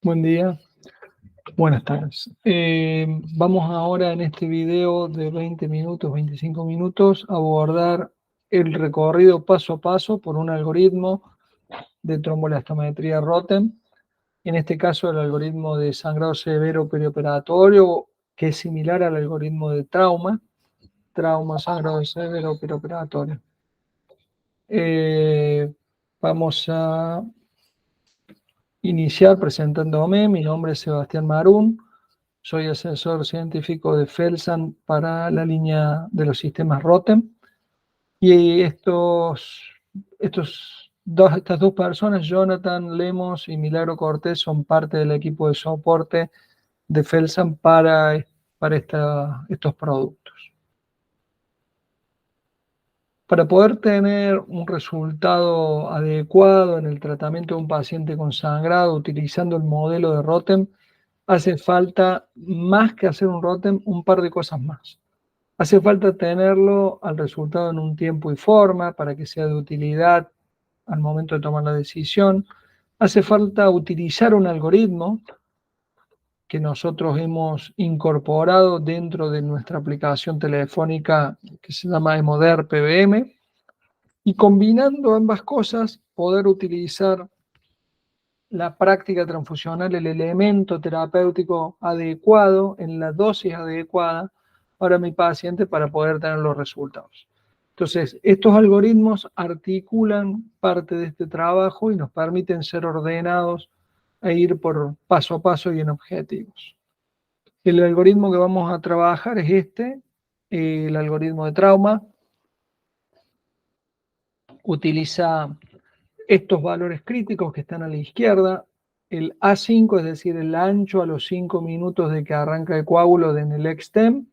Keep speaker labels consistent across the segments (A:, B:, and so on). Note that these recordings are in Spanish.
A: Buen día, buenas tardes. Vamos ahora en este video de 20 minutos, 25 minutos, a abordar el recorrido paso a paso por un algoritmo de tromboelastometría Rotem, en este caso el algoritmo de sangrado severo perioperatorio, que es similar al algoritmo de trauma, sangrado severo perioperatorio. Vamos a iniciar presentándome. Mi nombre es Sebastián Marún. Soy asesor científico de Felsan para la línea de los sistemas Rotem. Y estas dos personas, Jonathan Lemos y Milagro Cortés, son parte del equipo de soporte de Felsan para estos productos. Para poder tener un resultado adecuado en el tratamiento de un paciente con sangrado utilizando el modelo de Rotem, hace falta, más que hacer un Rotem, un par de cosas más. Hace falta tenerlo al resultado en un tiempo y forma para que sea de utilidad al momento de tomar la decisión. Hace falta utilizar un algoritmo que nosotros hemos incorporado dentro de nuestra aplicación telefónica que se llama Emoder PBM, y combinando ambas cosas poder utilizar la práctica transfusional, el elemento terapéutico adecuado en la dosis adecuada para mi paciente para poder tener los resultados. Entonces, estos algoritmos articulan parte de este trabajo y nos permiten ser ordenados e ir por paso a paso y en objetivos. El algoritmo que vamos a trabajar es el algoritmo de trauma. Utiliza estos valores críticos que están a la izquierda, el A5, es decir, el ancho a los 5 minutos de que arranca el coágulo en el extem,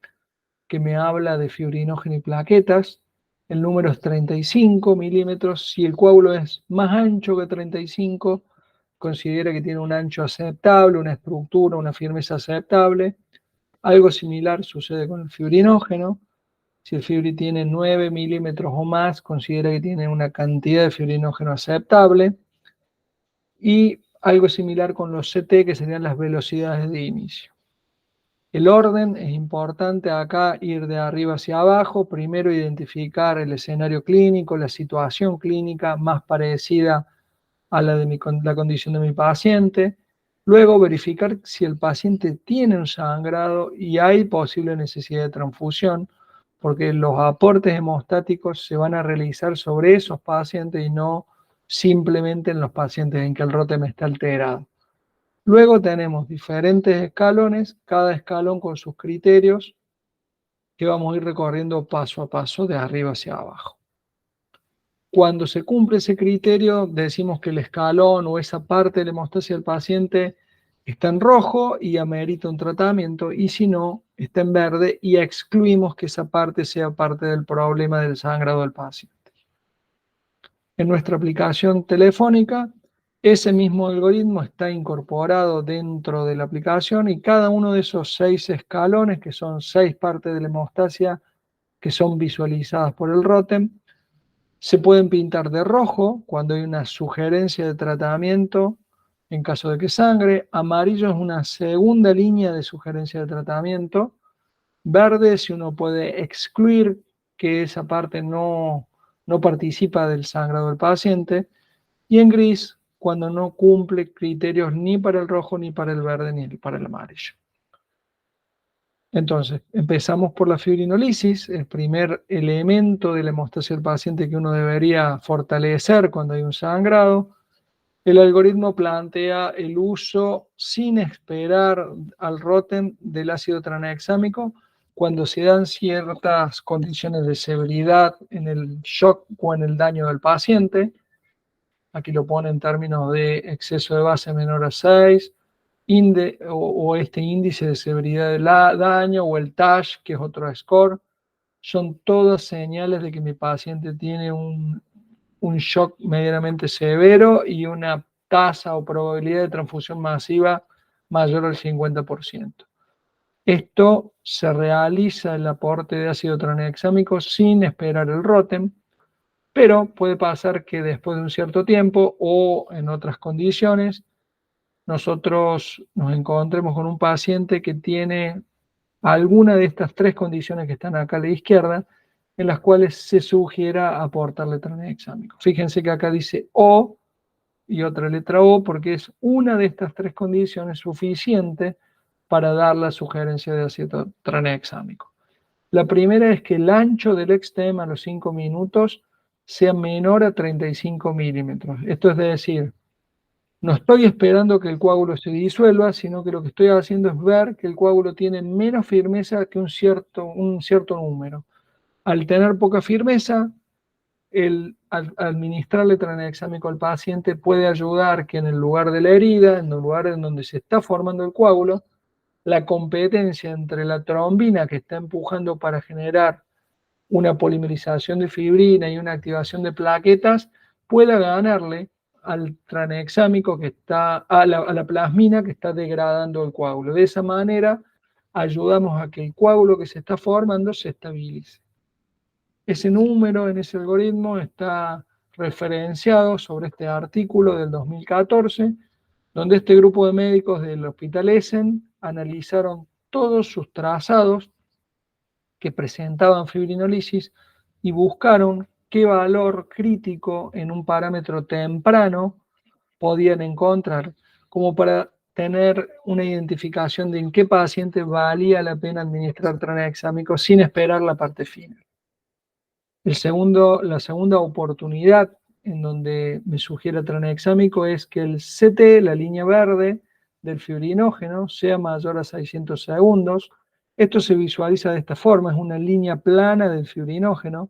A: que me habla de fibrinógeno y plaquetas. El número es 35 milímetros. Si el coágulo es más ancho que 35, considera que tiene un ancho aceptable, una estructura, una firmeza aceptable. Algo similar sucede con el fibrinógeno. Si el fibri tiene 9 milímetros o más, considera que tiene una cantidad de fibrinógeno aceptable. Y algo similar con los CT, que serían las velocidades de inicio. El orden es importante acá, ir de arriba hacia abajo. Primero identificar el escenario clínico, la situación clínica más parecida a la de la condición de mi paciente. Luego verificar si el paciente tiene un sangrado y hay posible necesidad de transfusión, porque los aportes hemostáticos se van a realizar sobre esos pacientes y no simplemente en los pacientes en que el Rotem está alterado. Luego tenemos diferentes escalones, cada escalón con sus criterios, que vamos a ir recorriendo paso a paso de arriba hacia abajo. Cuando se cumple ese criterio, decimos que el escalón o esa parte de la hemostasia del paciente está en rojo y amerita un tratamiento, y si no, está en verde y excluimos que esa parte sea parte del problema del sangrado del paciente. En nuestra aplicación telefónica, ese mismo algoritmo está incorporado dentro de la aplicación, y cada uno de esos 6 escalones, que son 6 partes de la hemostasia que son visualizadas por el Rotem, se pueden pintar de rojo cuando hay una sugerencia de tratamiento en caso de que sangre. Amarillo es una segunda línea de sugerencia de tratamiento. Verde si uno puede excluir que esa parte no participa del sangrado del paciente. Y en gris cuando no cumple criterios ni para el rojo, ni para el verde, ni para el amarillo. Entonces, empezamos por la fibrinolisis, el primer elemento de la hemostasia del paciente que uno debería fortalecer cuando hay un sangrado. El algoritmo plantea el uso sin esperar al Rotem del ácido tranexámico cuando se dan ciertas condiciones de severidad en el shock o en el daño del paciente. Aquí lo pone en términos de exceso de base menor a 6, o este índice de severidad del daño, o el TASH, que es otro score. Son todas señales de que mi paciente tiene un shock medianamente severo y una tasa o probabilidad de transfusión masiva mayor al 50%. Esto se realiza el aporte de ácido tranexámico sin esperar el Rotem, pero puede pasar que después de un cierto tiempo o en otras condiciones nosotros nos encontremos con un paciente que tiene alguna de estas tres condiciones que están acá a la izquierda, en las cuales se sugiera aportarle tranexámico. Fíjense que acá dice O y otra letra O, porque es una de estas tres condiciones suficiente para dar la sugerencia de ácido tranexámico. La primera es que el ancho del extem a los 5 minutos sea menor a 35 milímetros. Esto es decir, no estoy esperando que el coágulo se disuelva, sino que lo que estoy haciendo es ver que el coágulo tiene menos firmeza que un cierto número. Al tener poca firmeza, al administrarle tranexámico al paciente puede ayudar que en el lugar de la herida, en el lugar en donde se está formando el coágulo, la competencia entre la trombina que está empujando para generar una polimerización de fibrina y una activación de plaquetas pueda ganarle al tranexámico que está, a la plasmina que está degradando el coágulo. De esa manera ayudamos a que el coágulo que se está formando se estabilice. Ese número en ese algoritmo está referenciado sobre este artículo del 2014, donde este grupo de médicos del Hospital Essen analizaron todos sus trazados que presentaban fibrinolisis y buscaron qué valor crítico en un parámetro temprano podían encontrar, como para tener una identificación de en qué paciente valía la pena administrar tranexámico sin esperar la parte final. La segunda oportunidad en donde me sugiere tranexámico es que el CT, la línea verde del fibrinógeno, sea mayor a 600 segundos. Esto se visualiza de esta forma, es una línea plana del fibrinógeno.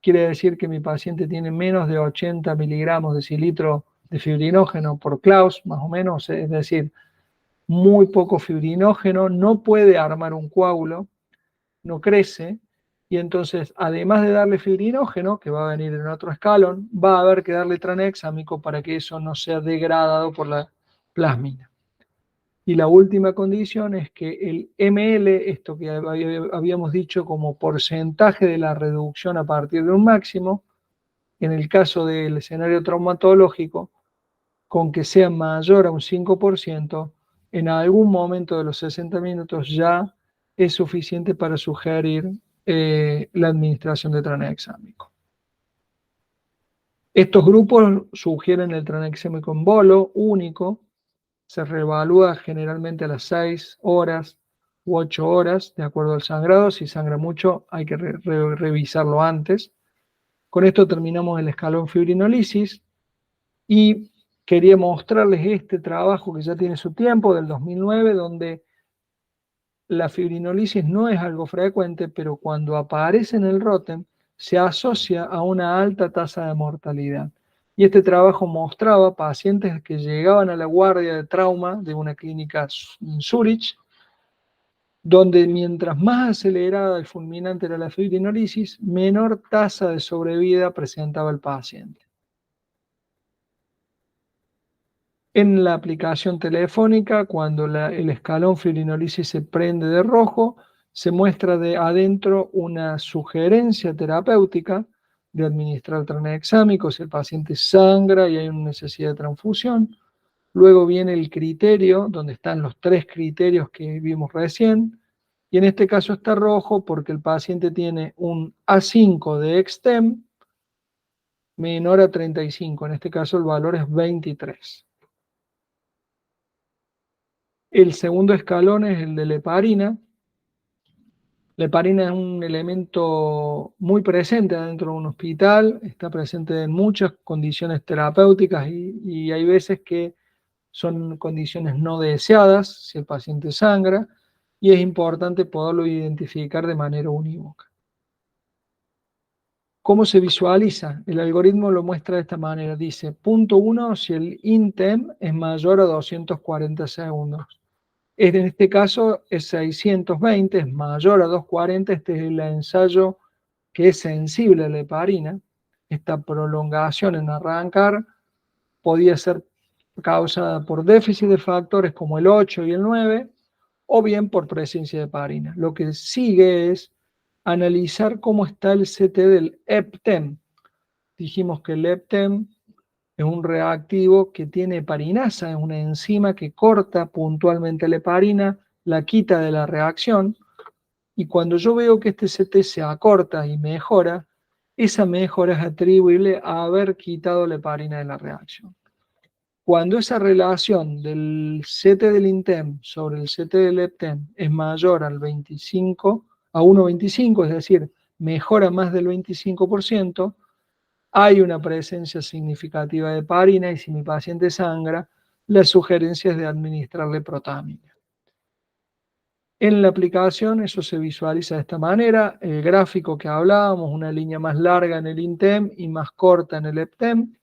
A: Quiere decir que mi paciente tiene menos de 80 miligramos de cilitro de fibrinógeno por Claus, más o menos, es decir, muy poco fibrinógeno, no puede armar un coágulo, no crece, y entonces, además de darle fibrinógeno, que va a venir en otro escalón, va a haber que darle tranexámico para que eso no sea degradado por la plasmina. Y la última condición es que el ml, esto que habíamos dicho como porcentaje de la reducción a partir de un máximo, en el caso del escenario traumatológico, con que sea mayor a un 5%, en algún momento de los 60 minutos ya es suficiente para sugerir la administración de tranexámico. Estos grupos sugieren el tranexámico en bolo único, se reevalúa generalmente a las 6 horas u 8 horas, de acuerdo al sangrado. Si sangra mucho, hay que revisarlo antes. Con esto terminamos el escalón fibrinolisis y quería mostrarles este trabajo que ya tiene su tiempo, del 2009, donde la fibrinolisis no es algo frecuente, pero cuando aparece en el ROTEM se asocia a una alta tasa de mortalidad. Y este trabajo mostraba pacientes que llegaban a la guardia de trauma de una clínica en Zurich, donde mientras más acelerada y fulminante era la fibrinolisis, menor tasa de sobrevida presentaba el paciente. En la aplicación telefónica, cuando el escalón fibrinolisis se prende de rojo, se muestra de adentro una sugerencia terapéutica de administrar tranexámico si el paciente sangra y hay una necesidad de transfusión. Luego viene el criterio, donde están los tres criterios que vimos recién, y en este caso está rojo porque el paciente tiene un A5 de extem menor a 35, en este caso el valor es 23. El segundo escalón es el de la heparina. La heparina es un elemento muy presente dentro de un hospital, está presente en muchas condiciones terapéuticas y hay veces que son condiciones no deseadas si el paciente sangra, y es importante poderlo identificar de manera unívoca. ¿Cómo se visualiza? El algoritmo lo muestra de esta manera. Dice, punto 1, si el INTEM es mayor a 240 segundos. En este caso es 620, es mayor a 240. Este es el ensayo que es sensible a la heparina. Esta prolongación en arrancar podía ser causada por déficit de factores como el 8 y el 9, o bien por presencia de heparina. Lo que sigue es analizar cómo está el CT del EPTEM. Dijimos que el EPTEM es un reactivo que tiene heparinasa, es una enzima que corta puntualmente la heparina, la quita de la reacción, y cuando yo veo que este CT se acorta y mejora, esa mejora es atribuible a haber quitado la heparina de la reacción. Cuando esa relación del CT del INTEM sobre el CT del EPTEM es mayor al 25, a 1,25, es decir, mejora más del 25%, hay una presencia significativa de heparina y si mi paciente sangra, la sugerencia es de administrarle protamina. En la aplicación eso se visualiza de esta manera, el gráfico que hablábamos, una línea más larga en el INTEM y más corta en el EPTEM,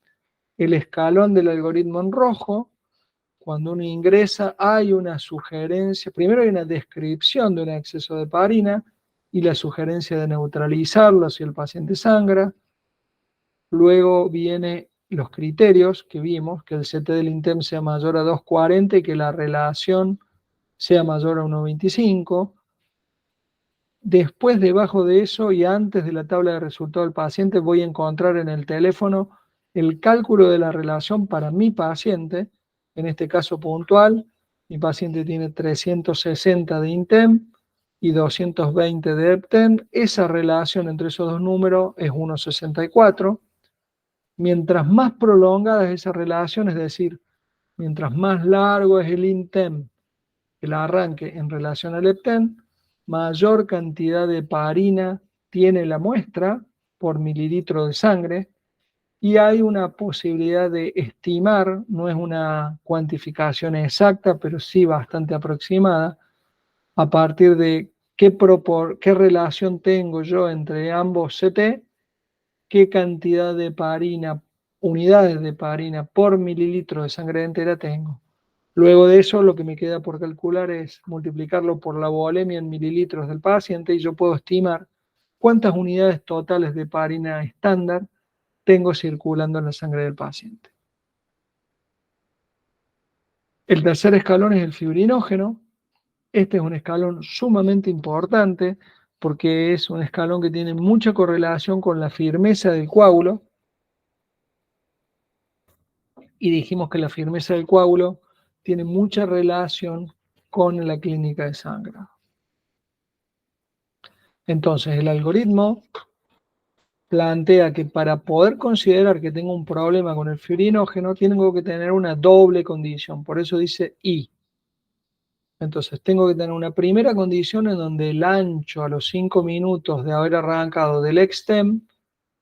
A: el escalón del algoritmo en rojo. Cuando uno ingresa hay una sugerencia, primero hay una descripción de un exceso de heparina y la sugerencia de neutralizarlo si el paciente sangra. Luego vienen los criterios que vimos, que el CT del INTEM sea mayor a 2,40 y que la relación sea mayor a 1,25. Después, debajo de eso y antes de la tabla de resultados del paciente, voy a encontrar en el teléfono el cálculo de la relación para mi paciente, en este caso puntual. Mi paciente tiene 360 de INTEM y 220 de EPTEM. Esa relación entre esos dos números es 1,64. Mientras más prolongada es esa relación, es decir, mientras más largo es el INTEM, el arranque en relación al EPTEM, mayor cantidad de heparina tiene la muestra por mililitro de sangre y hay una posibilidad de estimar, no es una cuantificación exacta, pero sí bastante aproximada, a partir de qué relación tengo yo entre ambos CT, qué cantidad de heparina, unidades de heparina por mililitro de sangre entera tengo. Luego de eso, lo que me queda por calcular es multiplicarlo por la volemia en mililitros del paciente y yo puedo estimar cuántas unidades totales de heparina estándar tengo circulando en la sangre del paciente. El tercer escalón es el fibrinógeno. Este es un escalón sumamente importante porque es un escalón que tiene mucha correlación con la firmeza del coágulo. Y dijimos que la firmeza del coágulo tiene mucha relación con la clínica de sangre. Entonces, el algoritmo plantea que para poder considerar que tengo un problema con el fibrinógeno, tengo que tener una doble condición, por eso dice I. Entonces, tengo que tener una primera condición en donde el ancho a los 5 minutos de haber arrancado del EXTEM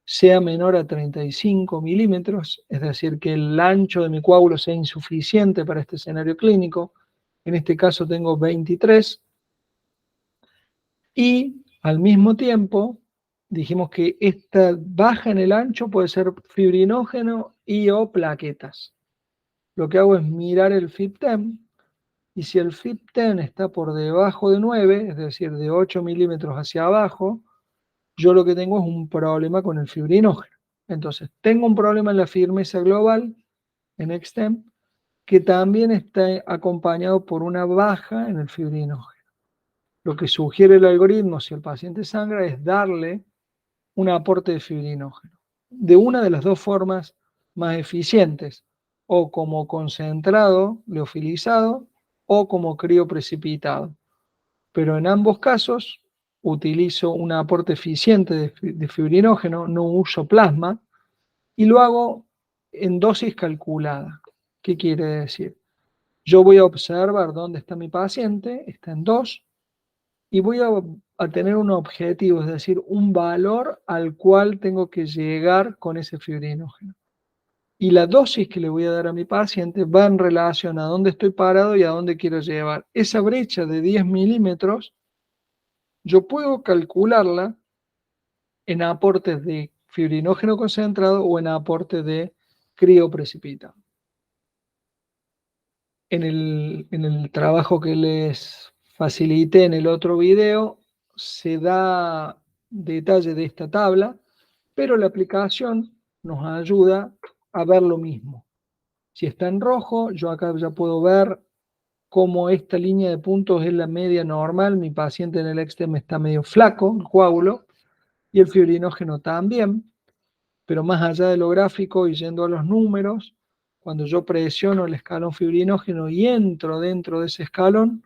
A: sea menor a 35 milímetros, es decir, que el ancho de mi coágulo sea insuficiente para este escenario clínico. En este caso tengo 23. Y al mismo tiempo, dijimos que esta baja en el ancho puede ser fibrinógeno y o plaquetas. Lo que hago es mirar el FibTem, y si el FibTem está por debajo de 9, es decir, de 8 milímetros hacia abajo, yo lo que tengo es un problema con el fibrinógeno. Entonces, tengo un problema en la firmeza global, en EXTEM, que también está acompañado por una baja en el fibrinógeno. Lo que sugiere el algoritmo, si el paciente sangra, es darle un aporte de fibrinógeno, de una de las dos formas más eficientes, o como concentrado leofilizado o como crioprecipitado. Pero en ambos casos utilizo un aporte eficiente de fibrinógeno, no uso plasma, y lo hago en dosis calculada. ¿Qué quiere decir? Yo voy a observar dónde está mi paciente, está en 2, y voy a tener un objetivo, es decir, un valor al cual tengo que llegar con ese fibrinógeno. Y la dosis que le voy a dar a mi paciente va en relación a dónde estoy parado y a dónde quiero llevar. Esa brecha de 10 milímetros, yo puedo calcularla en aportes de fibrinógeno concentrado o en aportes de crioprecipitado. En el trabajo que les facilité en el otro video, se da detalle de esta tabla, pero la aplicación nos ayuda a ver lo mismo. Si está en rojo, yo acá ya puedo ver cómo esta línea de puntos es la media normal. Mi paciente en el EXTEM está medio flaco, el coágulo, y el fibrinógeno también. pero más allá de lo gráfico y yendo a los números, cuando yo presiono el escalón fibrinógeno y entro dentro de ese escalón,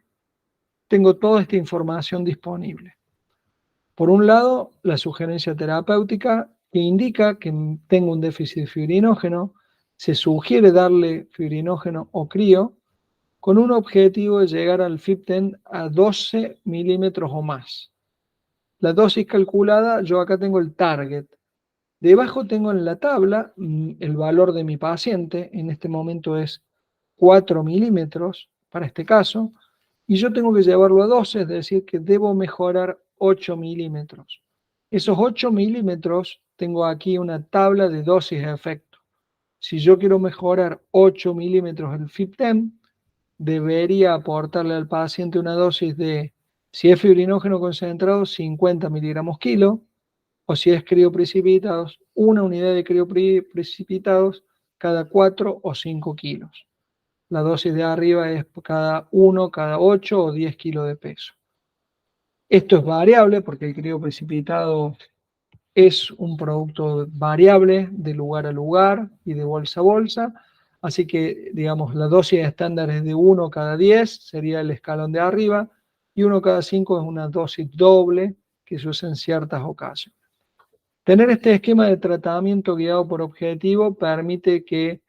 A: tengo toda esta información disponible. Por un lado, la sugerencia terapéutica que indica que tengo un déficit de fibrinógeno, se sugiere darle fibrinógeno o crío con un objetivo de llegar al FibTen a 12 milímetros o más. La dosis calculada, yo acá tengo el target. Debajo tengo en la tabla el valor de mi paciente, en este momento es 4 milímetros para este caso, y yo tengo que llevarlo a 12, es decir, que debo mejorar 8 milímetros. Esos 8 milímetros, tengo aquí una tabla de dosis de efecto. Si yo quiero mejorar 8 milímetros el FibTen, debería aportarle al paciente una dosis de, si es fibrinógeno concentrado, 50 miligramos kilo, o si es crioprecipitados, una unidad de crioprecipitados cada 4 o 5 kilos. La dosis de arriba es cada 1, cada 8 o 10 kilos de peso. Esto es variable porque el crioprecipitado es un producto variable de lugar a lugar y de bolsa a bolsa. Así que, digamos, la dosis estándar es de 1 cada 10, sería el escalón de arriba, y 1 cada 5 es una dosis doble que se usa en ciertas ocasiones. Tener este esquema de tratamiento guiado por objetivo permite que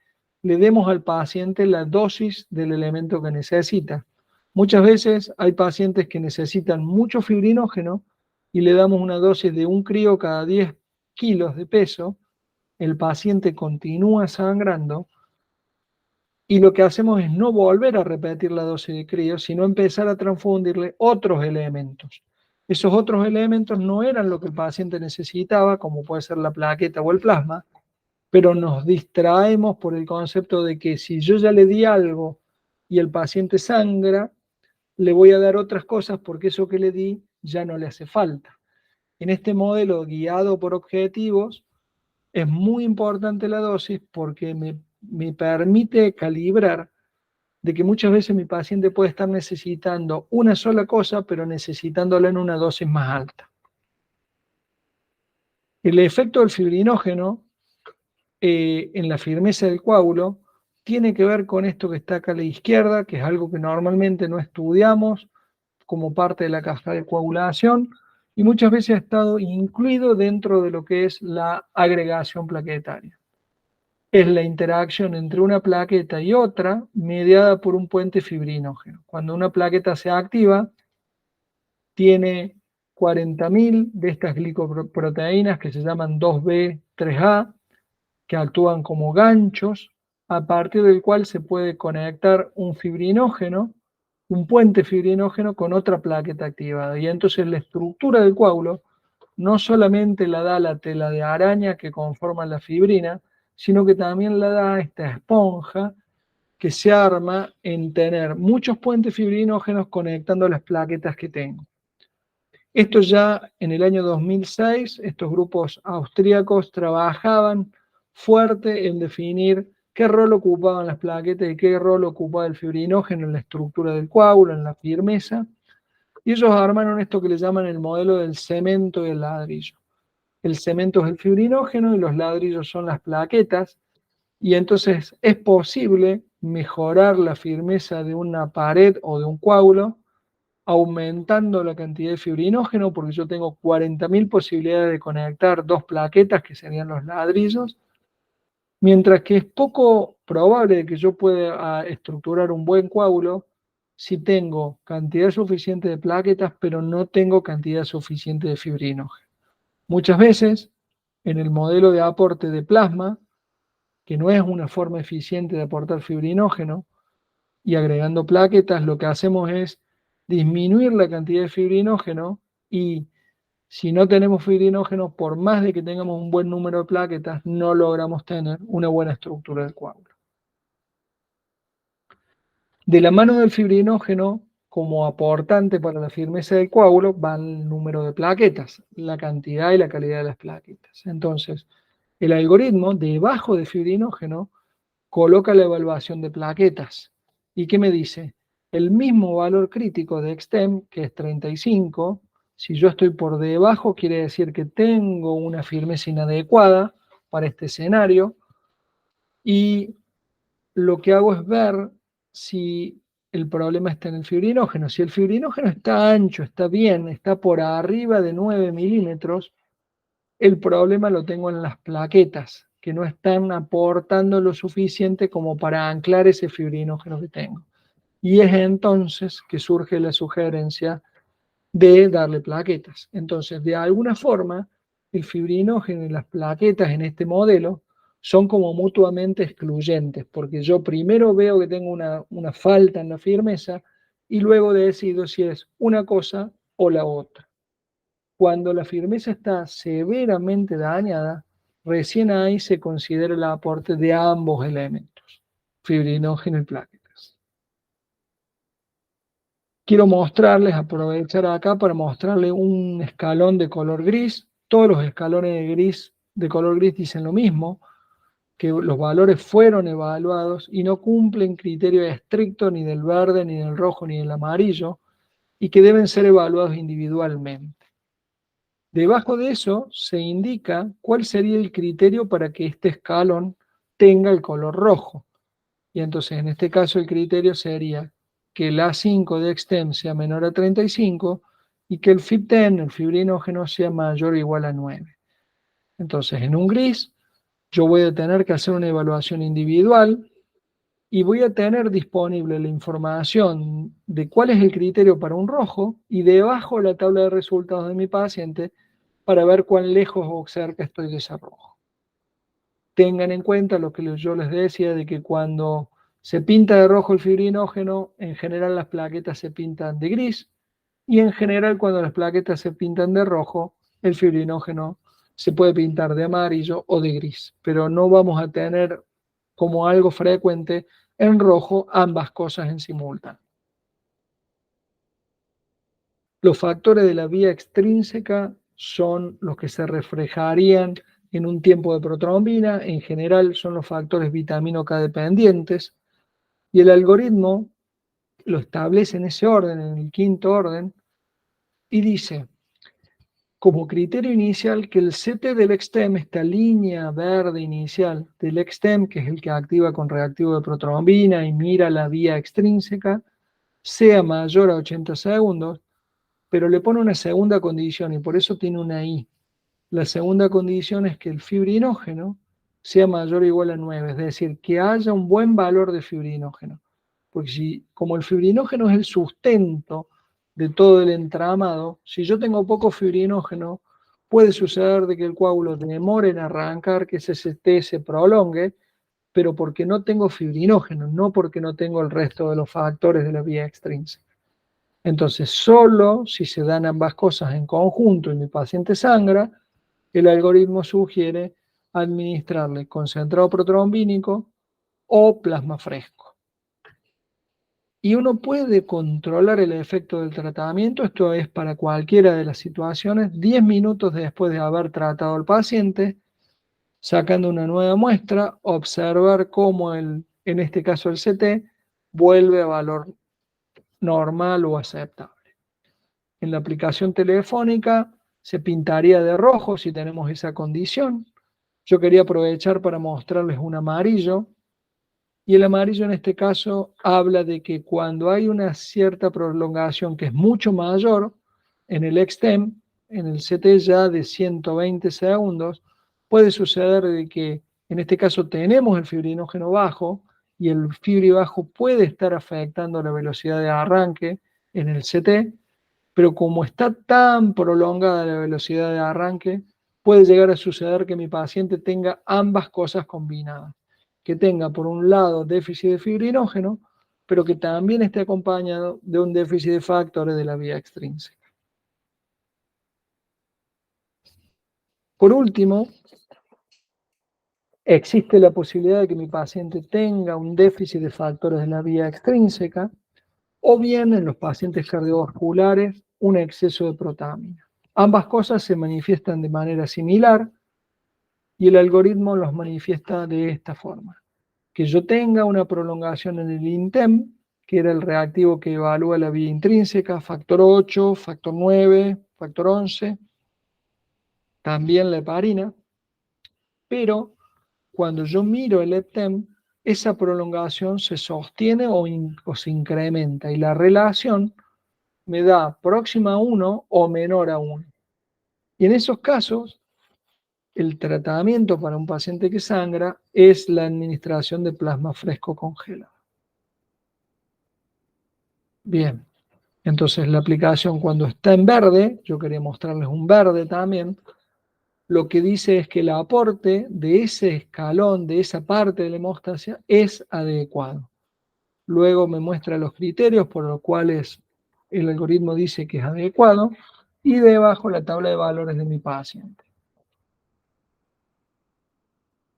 A: le demos al paciente la dosis del elemento que necesita. Muchas veces hay pacientes que necesitan mucho fibrinógeno y le damos una dosis de un crío cada 10 kilos de peso. El paciente continúa sangrando y lo que hacemos es no volver a repetir la dosis de crío, sino empezar a transfundirle otros elementos. Esos otros elementos no eran lo que el paciente necesitaba, como puede ser la plaqueta o el plasma, pero nos distraemos por el concepto de que si yo ya le di algo y el paciente sangra, le voy a dar otras cosas porque eso que le di ya no le hace falta. En este modelo guiado por objetivos, es muy importante la dosis porque me permite calibrar de que muchas veces mi paciente puede estar necesitando una sola cosa, pero necesitándola en una dosis más alta. El efecto del fibrinógeno en la firmeza del coágulo tiene que ver con esto que está acá a la izquierda, que es algo que normalmente no estudiamos como parte de la cascada de coagulación y muchas veces ha estado incluido dentro de lo que es la agregación plaquetaria. Es la interacción entre una plaqueta y otra mediada por un puente fibrinógeno. Cuando una plaqueta se activa, tiene 40.000 de estas glicoproteínas que se llaman 2B3A, que actúan como ganchos, a partir del cual se puede conectar un fibrinógeno, un puente fibrinógeno con otra plaqueta activada. Y entonces la estructura del coágulo no solamente la da la tela de araña que conforma la fibrina, sino que también la da esta esponja que se arma en tener muchos puentes fibrinógenos conectando las plaquetas que tengo. Esto ya en el año 2006, estos grupos austríacos trabajaban fuerte en definir qué rol ocupaban las plaquetas y qué rol ocupaba el fibrinógeno en la estructura del coágulo, en la firmeza, y ellos armaron esto que le llaman el modelo del cemento y el ladrillo. El cemento es el fibrinógeno y los ladrillos son las plaquetas, y entonces es posible mejorar la firmeza de una pared o de un coágulo aumentando la cantidad de fibrinógeno, porque yo tengo 40.000 posibilidades de conectar dos plaquetas, que serían los ladrillos, mientras que es poco probable que yo pueda estructurar un buen coágulo si tengo cantidad suficiente de plaquetas, pero no tengo cantidad suficiente de fibrinógeno. Muchas veces, en el modelo de aporte de plasma, que no es una forma eficiente de aportar fibrinógeno, y agregando plaquetas, lo que hacemos es disminuir la cantidad de fibrinógeno y si no tenemos fibrinógeno, por más de que tengamos un buen número de plaquetas, no logramos tener una buena estructura del coágulo. De la mano del fibrinógeno, como aportante para la firmeza del coágulo, va el número de plaquetas, la cantidad y la calidad de las plaquetas. Entonces, el algoritmo, debajo de fibrinógeno, coloca la evaluación de plaquetas. ¿Y qué me dice? El mismo valor crítico de XTEM, que es 35, si yo estoy por debajo, quiere decir que tengo una firmeza inadecuada, para este escenario y lo que hago es ver si el problema está en el fibrinógeno. Si el fibrinógeno está ancho, está bien, está por arriba de 9 milímetros, el problema lo tengo en las plaquetas, que no están aportando lo suficiente como para anclar ese fibrinógeno que tengo. Y es entonces que surge la sugerencia de darle plaquetas. Entonces, de alguna forma, el fibrinógeno y las plaquetas en este modelo son como mutuamente excluyentes, porque yo primero veo que tengo una falta en la firmeza y luego decido si es una cosa o la otra. Cuando la firmeza está severamente dañada, recién ahí se considera el aporte de ambos elementos, fibrinógeno y plaquetas. Quiero mostrarles, aprovechar acá para mostrarles un escalón de color gris. Todos los escalones de color gris dicen lo mismo, que los valores fueron evaluados y no cumplen criterio estricto ni del verde, ni del rojo, ni del amarillo, y que deben ser evaluados individualmente. Debajo de eso se indica cuál sería el criterio para que este escalón tenga el color rojo. Y entonces en este caso el criterio sería que el A5 de Extem sea menor a 35 y que el FIB10, el fibrinógeno, sea mayor o igual a 9. Entonces en un gris yo voy a tener que hacer una evaluación individual y voy a tener disponible la información de cuál es el criterio para un rojo y debajo la tabla de resultados de mi paciente para ver cuán lejos o cerca estoy de ese rojo. Tengan en cuenta lo que yo les decía de que cuando se pinta de rojo el fibrinógeno, en general las plaquetas se pintan de gris y en general cuando las plaquetas se pintan de rojo, el fibrinógeno se puede pintar de amarillo o de gris, pero no vamos a tener como algo frecuente en rojo ambas cosas en simultáneo. Los factores de la vía extrínseca son los que se reflejarían en un tiempo de protrombina, en general son los factores vitamino K dependientes, y el algoritmo lo establece en ese orden, en el quinto orden, y dice, como criterio inicial, que el CT del Extem, esta línea verde inicial del Extem, que es el que activa con reactivo de protrombina y mira la vía extrínseca, sea mayor a 80 segundos, pero le pone una segunda condición y por eso tiene una I. La segunda condición es que el fibrinógeno sea mayor o igual a 9, es decir, que haya un buen valor de fibrinógeno. Porque si, como el fibrinógeno es el sustento de todo el entramado, si yo tengo poco fibrinógeno, puede suceder de que el coágulo demore en arrancar, que ese CT se prolongue, pero porque no tengo fibrinógeno, no porque no tengo el resto de los factores de la vía extrínseca. Entonces, solo si se dan ambas cosas en conjunto y mi paciente sangra, el algoritmo sugiere administrarle concentrado protrombínico o plasma fresco. Y uno puede controlar el efecto del tratamiento, esto es para cualquiera de las situaciones, 10 minutos después de haber tratado al paciente, sacando una nueva muestra, observar cómo en este caso el CT, vuelve a valor normal o aceptable. En la aplicación telefónica se pintaría de rojo si tenemos esa condición. Yo quería aprovechar para mostrarles un amarillo. Y el amarillo en este caso habla de que cuando hay una cierta prolongación que es mucho mayor en el Extem, en el CT ya de 120 segundos, puede suceder de que en este caso tenemos el fibrinógeno bajo y el fibri bajo puede estar afectando la velocidad de arranque en el CT, pero como está tan prolongada la velocidad de arranque, puede llegar a suceder que mi paciente tenga ambas cosas combinadas, que tenga por un lado déficit de fibrinógeno, pero que también esté acompañado de un déficit de factores de la vía extrínseca. Por último, existe la posibilidad de que mi paciente tenga un déficit de factores de la vía extrínseca, o bien en los pacientes cardiovasculares un exceso de protamina. Ambas cosas se manifiestan de manera similar y el algoritmo los manifiesta de esta forma. Que yo tenga una prolongación en el INTEM, que era el reactivo que evalúa la vía intrínseca, factor 8, factor 9, factor 11, también la heparina, pero cuando yo miro el EPTEM, esa prolongación se sostiene o se incrementa y la relación me da próxima a 1 o menor a 1. Y en esos casos, el tratamiento para un paciente que sangra es la administración de plasma fresco congelado. Bien, entonces la aplicación cuando está en verde, yo quería mostrarles un verde también, lo que dice es que el aporte de ese escalón, de esa parte de la hemostasia, es adecuado. Luego me muestra los criterios por los cuales el algoritmo dice que es adecuado y debajo la tabla de valores de mi paciente.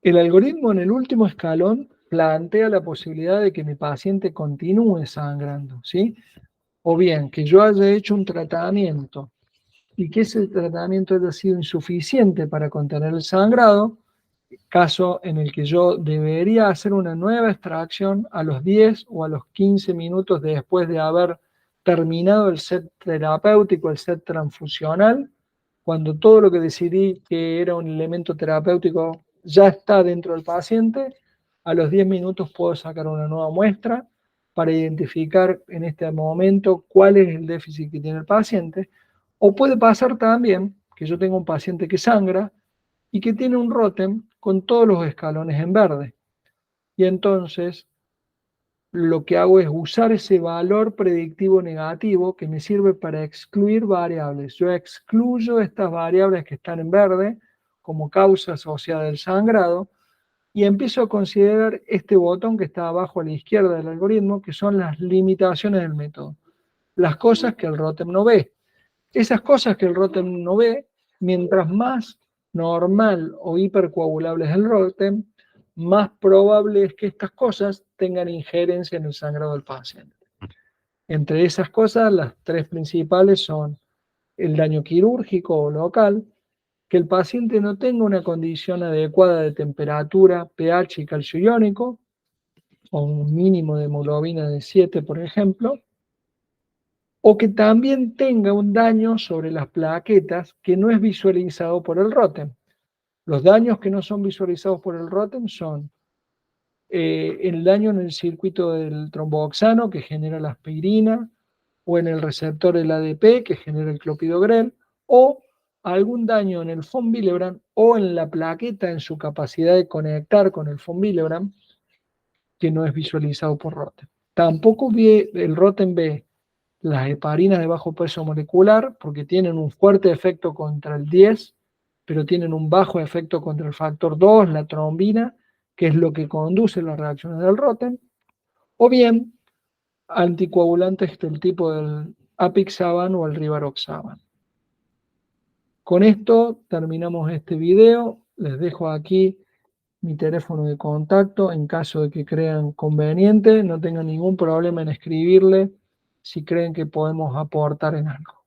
A: El algoritmo en el último escalón plantea la posibilidad de que mi paciente continúe sangrando, ¿sí? O bien que yo haya hecho un tratamiento y que ese tratamiento haya sido insuficiente para contener el sangrado, caso en el que yo debería hacer una nueva extracción a los 10 o a los 15 minutos después de haber terminado el set terapéutico, el set transfusional, cuando todo lo que decidí que era un elemento terapéutico ya está dentro del paciente, a los 10 minutos puedo sacar una nueva muestra para identificar en este momento cuál es el déficit que tiene el paciente. O puede pasar también que yo tenga un paciente que sangra y que tiene un ROTEM con todos los escalones en verde. Y entonces lo que hago es usar ese valor predictivo negativo que me sirve para excluir variables. Yo excluyo estas variables que están en verde como causa asociada al sangrado y empiezo a considerar este botón que está abajo a la izquierda del algoritmo, que son las limitaciones del método, las cosas que el ROTEM no ve. Esas cosas que el ROTEM no ve, mientras más normal o hipercoagulable es el ROTEM, más probable es que estas cosas tengan injerencia en el sangrado del paciente. Entre esas cosas, las tres principales son el daño quirúrgico o local, que el paciente no tenga una condición adecuada de temperatura, pH y calcio iónico, o un mínimo de hemoglobina de 7, por ejemplo, o que también tenga un daño sobre las plaquetas que no es visualizado por el ROTEM. Los daños que no son visualizados por el ROTEM son el daño en el circuito del tromboxano que genera la aspirina, o en el receptor del ADP que genera el clopidogrel, o algún daño en el von Willebrand o en la plaqueta en su capacidad de conectar con el von Willebrand que no es visualizado por ROTEM. Tampoco el ROTEM ve las heparinas de bajo peso molecular porque tienen un fuerte efecto contra el 10, pero tienen un bajo efecto contra el factor 2, la trombina, que es lo que conduce las reacciones del ROTEM, o bien anticoagulantes del tipo del apixaban o el rivaroxaban. Con esto terminamos este video. Les dejo aquí mi teléfono de contacto en caso de que crean conveniente. No tengan ningún problema en escribirle si creen que podemos aportar en algo.